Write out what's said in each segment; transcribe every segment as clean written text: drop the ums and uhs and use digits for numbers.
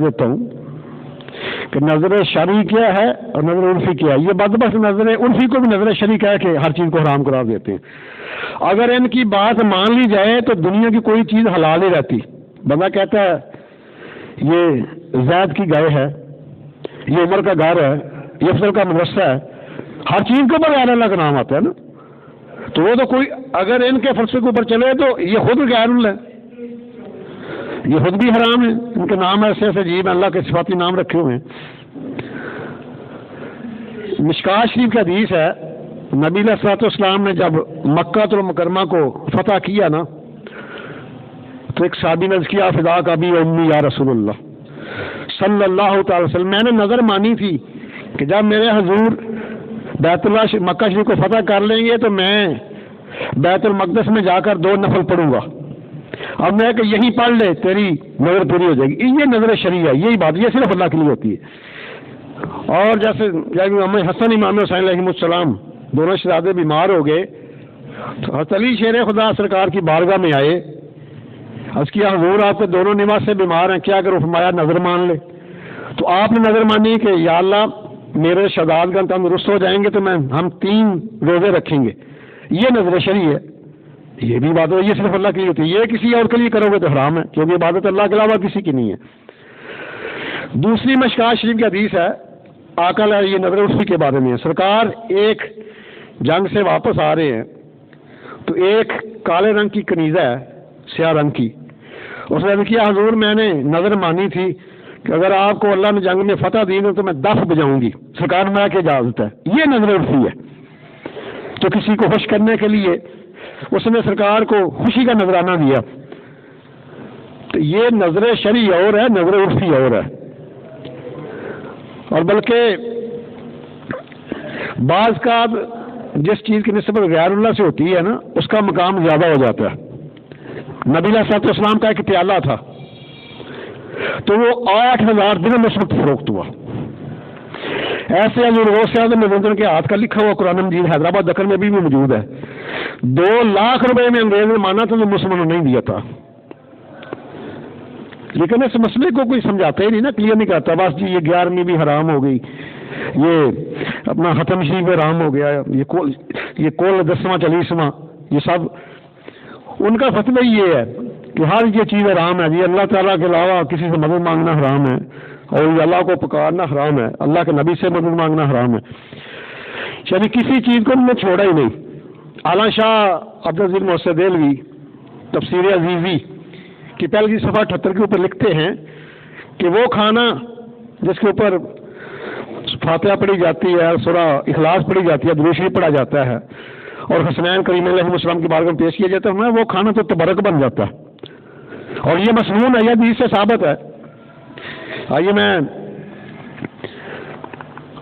دیتا ہوں کہ نظر شرعی کیا ہے اور نظر عرفی کیا ہے. یہ بدبخت نظر عرفی کو بھی نظر شرعی کہہ کے ہر چیز کو حرام قرار دیتے ہیں. اگر ان کی بات مان لی جائے تو دنیا کی کوئی چیز حلال نہیں رہتی. بندہ کہتا ہے یہ زید کی گائے ہے، یہ عمر کا گھر ہے، یہ افضل کا مدرسہ ہے، ہر چیز کے اوپر غیر اللہ کا نام آتا ہے نا. تو وہ تو کوئی اگر ان کے فلسفے کے اوپر چلے تو یہ خود غیر اللہ ہے، یہ خود بھی حرام ہے. ان کے نام ایسے ایسے عجیب ہیں، اللہ کے صفاتی نام رکھے ہوئے ہیں. مشکات شریف کی حدیث ہے، نبی علیہ الصلوۃ والسلام نے جب مکہ المکرمہ کو فتح کیا نا تو ایک صحابی نے کیا فداک ابی و امی یا رسول اللہ صلی اللہ تعالی وسلم. میں نے نظر مانی تھی کہ جب میرے حضور بیت اللہ مکہ شریف کو فتح کر لیں گے تو میں بیت المقدس میں جا کر 2 نفل پڑھوں گا. اب میں کہ یہی پڑھ لے تیری نظر پوری ہو جائے گی. یہ نظر شرعی ہے، یہی بات، یہ صرف اللہ کے لیے ہوتی ہے. اور جیسے امام حسن امام حسین علیہ السلام دونوں شہزادے بیمار ہو گئے تو حضرت علی شیر خدا سرکار کی بارگاہ میں آئے. عرض کیا حضور آپ کے دونوں نواز سے بیمار ہیں، کیا کرو؟ فرمایا نظر مان لے. تو آپ نے نظر مانی کہ یا اللہ میرے شہزادگان تندرست ہو جائیں گے تو ہم 3 روزے رکھیں گے. یہ نظر شرعی ہے. یہ بھی عبادت یہ صرف اللہ کے لیے ہوتی ہے. یہ کسی اور کے لیے کرو گے تو حرام ہے، کیونکہ عبادت اللہ کے علاوہ کسی کی نہیں ہے. دوسری مشکات شریف کی حدیث ہے، آقا علیہ یہ نظر عرفی کے بارے میں ہے. سرکار ایک جنگ سے واپس آ رہے ہیں تو ایک کالے رنگ کی کنیزہ ہے، سیاہ رنگ کی. اس نے کیا حضور میں نے نظر مانی تھی کہ اگر آپ کو اللہ نے جنگ میں فتح دی تو میں دف بجاؤں گی. سرکار میں کی اجازت ہے. یہ نظر عرفی ہے. تو کسی کو خوش کرنے کے لیے اس نے سرکار کو خوشی کا نذرانہ دیا. تو یہ نظر شرعی اور ہے، نظر عرفی اور ہے. اور بلکہ بعض کا جس چیز کی نسبت غیر اللہ سے ہوتی ہے نا اس کا مقام زیادہ ہو جاتا ہے. نبی علیہ الصلوۃ والسلام کا ایک پیالہ تھا تو وہ 8000 درہم اس وقت فروخت ہوا. ایسے حضور غوث اعظم مظفر کے ہاتھ کا لکھا ہوا قرآن مجید حیدرآباد دکن میں بھی موجود ہے. 2 لاکھ روپے میں انگریز نے مانا تھا تو مسلمانوں نے نہیں دیا تھا. لیکن اس مسئلے کو کوئی سمجھاتا ہی نہیں نا، کلیئر نہیں کرتا. بس جی یہ 11ویں بھی حرام ہو گئی، یہ اپنا ختم شریف حرام ہو گیا، یہ کول 10واں 40واں، یہ سب ان کا فتویٰ یہ ہے کہ ہر یہ چیز حرام ہے. جی اللہ تعالیٰ کے علاوہ کسی سے مدد مانگنا حرام ہے، اور یہ اللہ کو پکارنا حرام ہے، اللہ کے نبی سے مدد مانگنا حرام ہے. یعنی کسی چیز کو انہوں نے چھوڑا ہی نہیں. اعلیٰ شاہ عبدالعزیز محسن دہلوی تفسیر عزیزی کی پہلی صفحہ 78 کے اوپر لکھتے ہیں کہ وہ کھانا جس کے اوپر فاتحہ پڑھی جاتی ہے، سورہ اخلاص پڑھی جاتی ہے، درود شریف پڑھا جاتا ہے اور حسنین کریم علیہ السلام کی بارگاہ میں پیش کیا جاتا ہے، وہ کھانا تو تبرک بن جاتا ہے. اور یہ مسنون ہے، یہ حدیث سے ثابت ہے. آئیے میں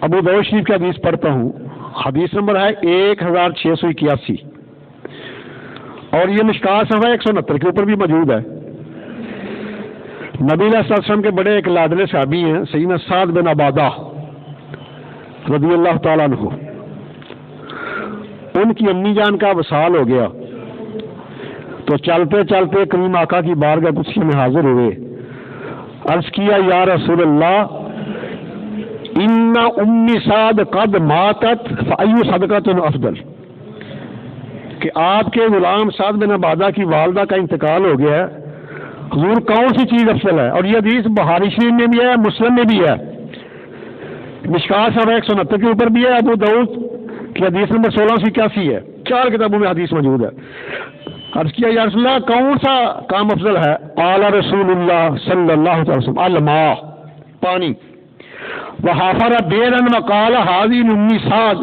ابو داؤد شریف کی حدیث پڑھتا ہوں. حدیث نمبر ہے 1681 اور یہ مشکات صفحہ 169 کے اوپر بھی موجود ہے. نبی علیہ السلام کے بڑے ایک لاڈلے صحابی ہیں سیدنا سعد بن عبادہ رضی اللہ تعالیٰ عنہ. ان کی امی جان کا وصال ہو گیا تو چلتے چلتے کریم آقا کی بارگاہ قدسی میں حاضر ہوئے. عرض کیا یا رسول اللہ ان امی سعد قد ماتت فای صدقۃ افضل، کہ آپ کے غلام سعد بن عبادہ کی والدہ کا انتقال ہو گیا ہے، حضور کون سی چیز افضل ہے؟ اور یہ حدیث بخاری شریف میں بھی ہے، مسلم میں بھی ہے، مشکات صفحہ 169 کے اوپر بھی ہے، ابو داؤد کی حدیث نمبر 1681 ہے. 4 کتابوں میں حدیث موجود ہے. عرض کیا یا رسول اللہ کون سا کام افضل ہے؟ قال رسول اللہ صلی اللہ علیہ وسلم الماء، پانی. وحفر بیرا وقال هذه امی سعد،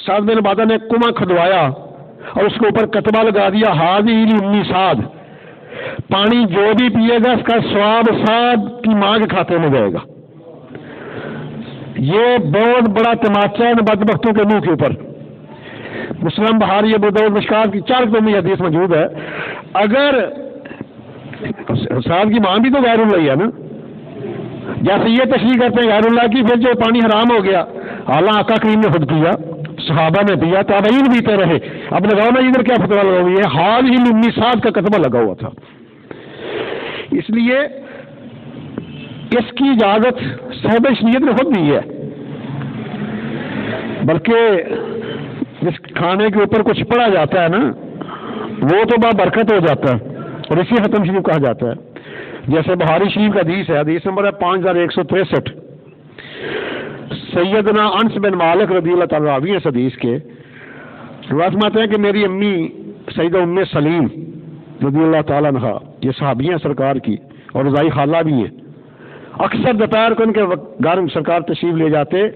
سعد بن عبادہ نے کنواں کھدوایا اور اس کے اوپر کتبہ لگا دیا هذه امی سعد، پانی جو بھی پیے گا اس کا ثواب سعد کی ماں کے کھاتے میں جائے گا. یہ بہت بڑا تماچا ہے بدبختوں کے منہ کے اوپر. مسلم بخاری ابو داؤد مشکات کی 4 کتابوں میں حدیث موجود ہے. اگر سعد کی ماں بھی تو غیر اللہ ہے نا، جیسے یہ تشریح کرتے ہیں غیر اللہ کی، پھر جو پانی حرام ہو گیا اعلیٰ آقا کریم نے خود پیا، صحابہ نے پیا، تابعین پیتے رہے. اب لگاؤ نا ادھر کیا فتویٰ لگا ہوئی ہے، حال ہی امی سعد کا کتبہ لگا ہوا تھا. اس لیے اس کی اجازت صاحب شریعت نے خود دی ہے، بلکہ جس کھانے کے اوپر کچھ پڑا جاتا ہے نا وہ تو برکت ہو جاتا ہے، اور اسی ختم شریف کہا جاتا ہے۔ جیسے بخاری شریف کا حدیث ہے، حدیث نمبر ہے 5163، سیدنا انس بن مالک رضی اللہ تعالیٰ راوی ہے اس حدیث کے، روایت میں آتے ہیں کہ میری امی سیدہ ام سلیم رضی اللہ تعالیٰ عنہ، یہ صحابی ہیں سرکار کی اور رضائی خالہ بھی ہیں، اکثر دوپہر کو ان کے گھر سرکار تشریف لے جاتے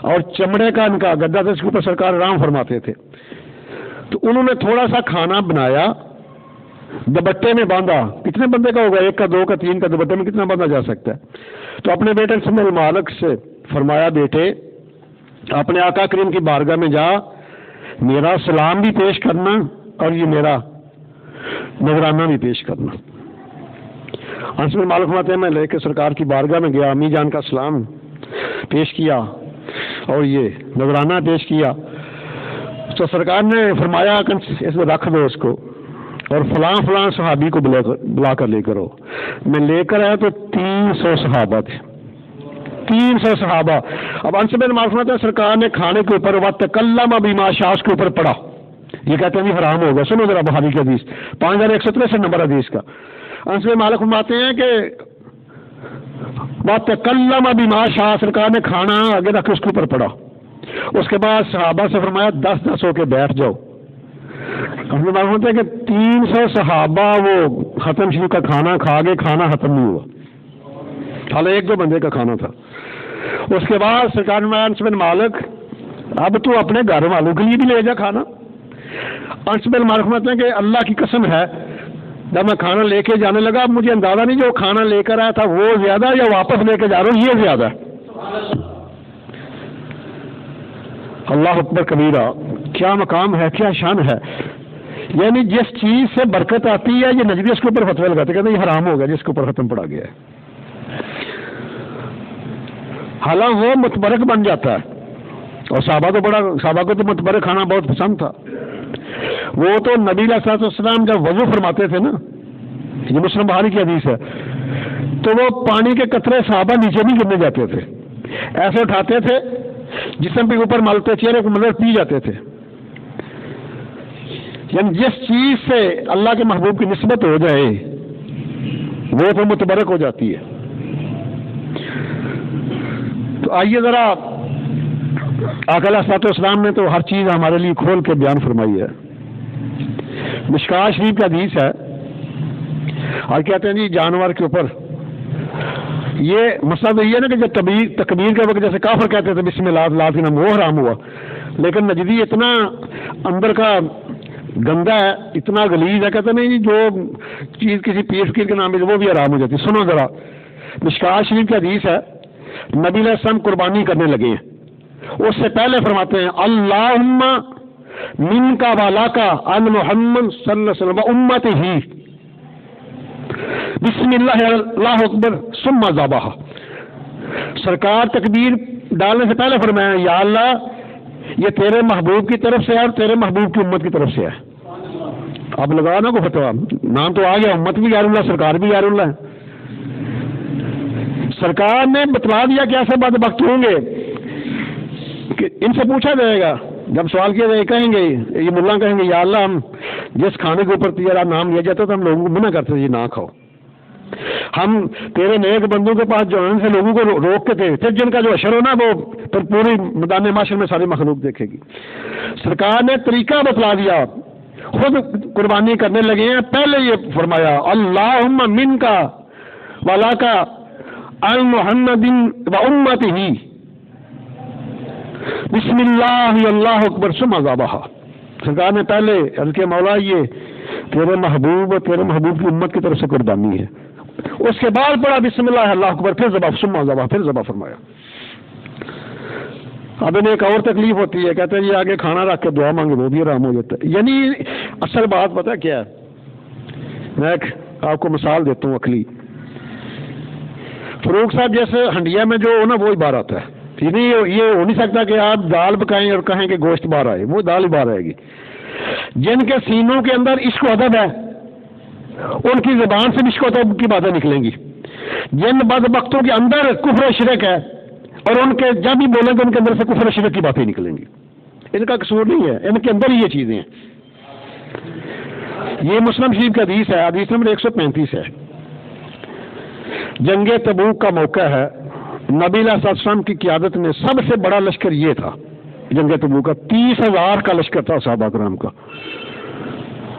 اور چمڑے کا ان کا گدا تھا، اس کے اوپر سرکار آرام فرماتے تھے، تو انہوں نے تھوڑا سا کھانا بنایا، دوپٹے میں باندھا، کتنے بندے کا ہوگا، 1 کا 2 کا 3 کا، دوپٹے میں کتنا باندھا جا سکتا ہے، تو اپنے بیٹے انس بن مالک سے فرمایا بیٹے اپنے آقا کریم کی بارگاہ میں جا، میرا سلام بھی پیش کرنا اور یہ میرا نذرانہ بھی پیش کرنا۔ انس بن مالک فرماتے ہیں میں لے کے سرکار کی بارگاہ میں گیا، امی جان کا سلام پیش کیا اور یہ نذرانہ پیش کیا، تو سرکار نے فرمایا کہ اس میں رکھ دو اس کو، اور فلاں فلاں صحابی کو بلا کر لے کر آؤ۔ میں لے کر آیا تو 300 صحابہ تھے، 300 صحابہ۔ اب انس بن مالک فرماتے ہیں سرکار نے کھانے کے اوپر وَتَكَلَّمَ بِمَا شَاءَ اس کے اوپر پڑھا، یہ کہتے ہیں حرام ہوگا، سنو ذرا بخاری کی حدیث 5163 نمبر حدیث کا، انس بن مالک فرماتے ہیں کہ وَتَكَلَّمَ بِمَا شَاءَ سرکار نے کھانا آگے رکھ کے اس کے اوپر پڑھا، اس کے بعد صحابہ سے فرمایا 10 ہو کے بیٹھ جاؤ۔ ہم نے معلوم ہوتا ہے کہ 300 صحابہ وہ ختم شریف کا کھانا کھا گئے، کھانا ختم نہیں ہوا، حالانکہ 1-2 بندے کا کھانا تھا۔ اس کے بعد سرکار نے انس بن مالک اب تو اپنے گھر والوں کے لیے بھی لے جا کھانا۔ انس بن مالک کہتے ہیں کہ اللہ کی قسم ہے جب میں کھانا لے کے جانے لگا اب مجھے اندازہ نہیں جو کھانا لے کر آیا تھا وہ زیادہ یا واپس لے کے جا رہا ہوں یہ زیادہ ہے۔ اللہ اکبر کبیرہ، کیا مقام ہے، کیا شان ہے، یعنی جس چیز سے برکت آتی ہے یہ نجدی اس کے اوپر فتوی لگاتے کہتے ہیں یہ حرام ہو گیا جس کے اوپر ختم پڑا گیا ہے، حالانکہ وہ متبرک بن جاتا ہے، اور صحابہ کو تو متبرک کھانا بہت پسند تھا۔ وہ تو نبی علیہ الصلوۃ والسلام جب وضو فرماتے تھے نا، یہ مسلم بخاری کی حدیث ہے، تو وہ پانی کے قطرے صحابہ نیچے نہیں گرنے جاتے تھے، ایسے اٹھاتے تھے جسم کے اوپر ملتے، چہرے کو ملتے پی جاتے تھے، یعنی جس چیز سے اللہ کے محبوب کی نسبت ہو جائے وہ تو متبرک ہو جاتی ہے۔ تو آئیے ذرا آقا علیہ الصلوۃ والسلام نے تو ہر چیز ہمارے لیے کھول کے بیان فرمائی ہے۔ مشکوٰۃ شریف کا حدیث ہے، اور کہتے ہیں جی جانور کے اوپر یہ مسئلہ تو یہ ہے نا کہ جب تکبیر کے وقت جیسے کافر کہتے تھے بسم اللہ اللہ کے نام وہ حرام ہوا، لیکن نجدی اتنا اندر کا گندا ہے، اتنا غلیظ ہے، کہتے نہیں جو چیز کسی پیر فقیر کے نام پہ وہ بھی حرام ہو جاتی۔ سنو ذرا، مشکوٰۃ شریف کی حدیث ہے، نبی علیہ السلام قربانی کرنے لگے ہیں، اس سے پہلے فرماتے ہیں اللہم من کا والا کا ان محمد صلی اللہ علیہ وسلم امت ہی بسم اللہ اللہ اکبر ثم ذبح۔ سرکار تکبیر ڈالنے سے پہلے فرمایا یا اللہ یہ تیرے محبوب کی طرف سے ہے اور تیرے محبوب کی امت کی طرف سے ہے۔ اب لگا نا کو فتوا، نام تو آ گیا، امت بھی یار اللہ، سرکار بھی یار اللہ ہے۔ سرکار نے بتلا دیا کہ ایسے بدبخت ہوں گے کہ ان سے پوچھا جائے گا، جب سوال کیا جائے کہیں گے یہ ملا کہیں گے یا اللہ ہم جس کھانے کے اوپر تیرا نام لیا جاتا تو ہم لوگوں کو منع کرتے تھے یہ نہ کھاؤ، ہم تیرے نیک بندوں کے پاس جو ان سے لوگوں کو روک کے تھے، پھر جن کا جو اشر ہونا وہ پھر پوری میدان معاشر میں ساری مخلوق دیکھے گی۔ سرکار نے طریقہ بتلا دیا، خود قربانی کرنے لگے ہیں، پہلے یہ فرمایا اللہم من کا والا کا المحمد و امتہ بسم اللہ اللہ اکبر ثم ذبح۔ سرکار نے پہلے عرض کیا مولا یہ تیرے محبوب اور تیرے محبوب کی امت کی طرف سے قربانی ہے، اس کے بعد پڑھا بسم اللہ اللہ اکبر، پھر ذبح ثم ذبح، پھر ذبح فرمایا۔ اب انہیں ایک اور تکلیف ہوتی ہے، کہتے ہیں یہ آگے کھانا رکھ کے دعا مانگے وہ بھی آرام ہو جاتا ہے۔ یعنی اصل بات پتہ کیا ہے، میں ایک آپ کو مثال دیتا ہوں عقلی۔ فروخ صاحب جیسے ہنڈیا میں جو نا وہی بار آتا ہے، یہ ہو نہیں سکتا کہ آپ دال پکائیں اور کہیں کہ گوشت باہر آئے، وہ دال ہی باہر آئے گی۔ جن کے سینوں کے اندر عشق و ادب ہے ان کی زبان سے عشق و ادب کی باتیں نکلیں گی، جن بدبختوں کے اندر کفر شرک ہے اور ان کے جب بھی بولیں گے ان کے اندر سے کفر شرک کی باتیں نکلیں گی. ان کا قصور نہیں ہے، ان کے اندر ہی یہ چیزیں ہیں. یہ مسلم شریف کی حدیث ہے، حدیث نمبر 135 ہے. جنگ تبوک کا موقع ہے، نبی علیہ السلام کی قیادت میں سب سے بڑا لشکر یہ تھا. جنگ تبوک کا 30,000 کا لشکر تھا صحابہ کرام کا،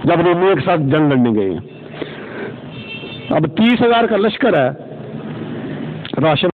جب رومیوں کے ساتھ جنگ لڑنے گئے ہیں. اب 30,000 کا لشکر ہے، راشن